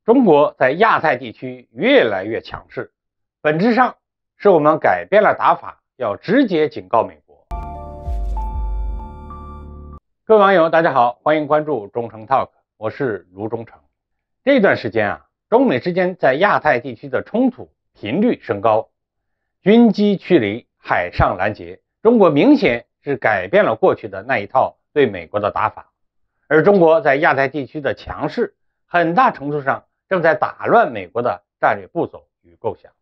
中国在亚太地区越来越强势，本质上是我们改变了打法，要直接警告美国。各位网友，大家好，欢迎关注忠诚 Talk， 我是卢忠诚。这段时间中美之间在亚太地区的冲突频率升高，军机驱离，海上拦截，中国明显是改变了过去的那一套对美国的打法，而中国在亚太地区的强势，很大程度上正在打乱美国的战略步走与构想。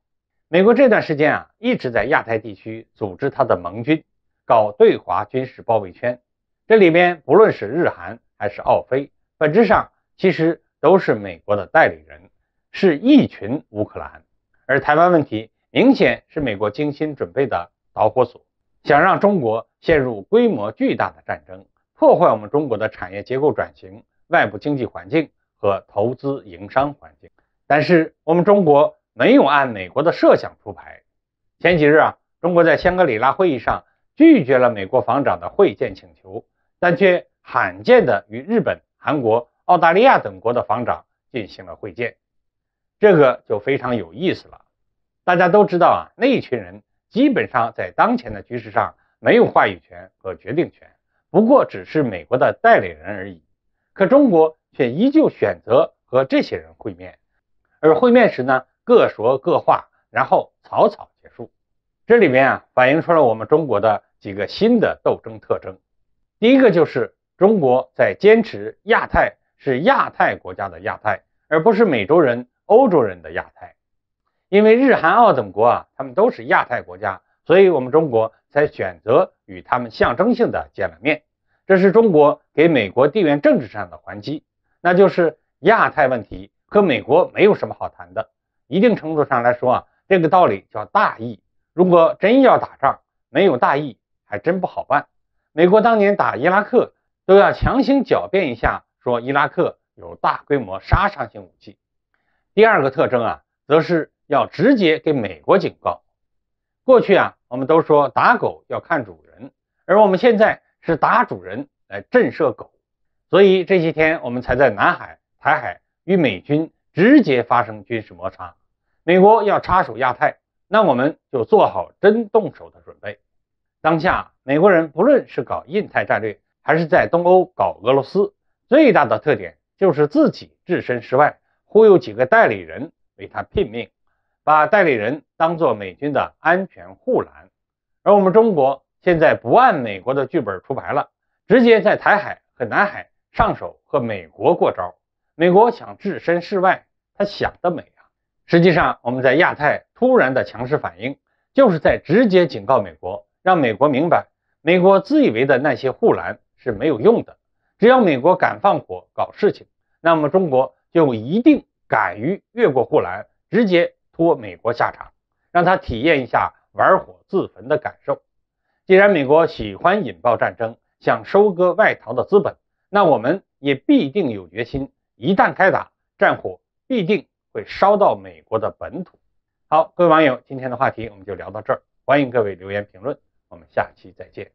美国这段时间一直在亚太地区组织他的盟军，搞对华军事包围圈。这里边不论是日韩还是澳非，本质上其实都是美国的代理人，是一群乌克兰。而台湾问题明显是美国精心准备的导火索，想让中国陷入规模巨大的战争，破坏我们中国的产业结构转型、外部经济环境和投资营商环境。但是我们中国没有按美国的设想出牌。前几日中国在香格里拉会议上拒绝了美国防长的会见请求，但却罕见的与日本、韩国、澳大利亚等国的防长进行了会见。这个就非常有意思了。大家都知道那一群人基本上在当前的局势上没有话语权和决定权，不过只是美国的代理人而已。可中国却依旧选择和这些人会面，而会面时呢，各说各话，然后草草结束。这里面反映出了我们中国的几个新的斗争特征。第一个就是中国在坚持亚太是亚太国家的亚太，而不是美洲人、欧洲人的亚太。因为日韩澳等国他们都是亚太国家，所以我们中国才选择与他们象征性的见了面。这是中国给美国地缘政治上的还击，那就是亚太问题和美国没有什么好谈的。一定程度上来说这个道理叫大义。如果真要打仗，没有大义还真不好办。美国当年打伊拉克都要强行狡辩一下，说伊拉克有大规模杀伤性武器。第二个特征则是要直接给美国警告。过去我们都说打狗要看主人，而我们现在是打主人来震慑狗。所以这些天我们才在南海、台海与美军直接发生军事摩擦。美国要插手亚太，那我们就做好真动手的准备。当下美国人不论是搞印太战略，还是在东欧搞俄罗斯，最大的特点就是自己置身事外，忽悠几个代理人为他拼命，把代理人当作美军的安全护栏。而我们中国现在不按美国的剧本出牌了，直接在台海和南海上手和美国过招。美国想置身事外，他想得美实际上我们在亚太突然的强势反应，就是在直接警告美国，让美国明白美国自以为的那些护栏是没有用的。只要美国敢放火搞事情，那么中国就一定敢于越过护栏，直接拖美国下场，让他体验一下玩火自焚的感受。既然美国喜欢引爆战争，想收割外逃的资本，那我们也必定有决心，一旦开打，战火必定会烧到美国的本土。好，各位网友，今天的话题我们就聊到这儿，欢迎各位留言评论，我们下期再见。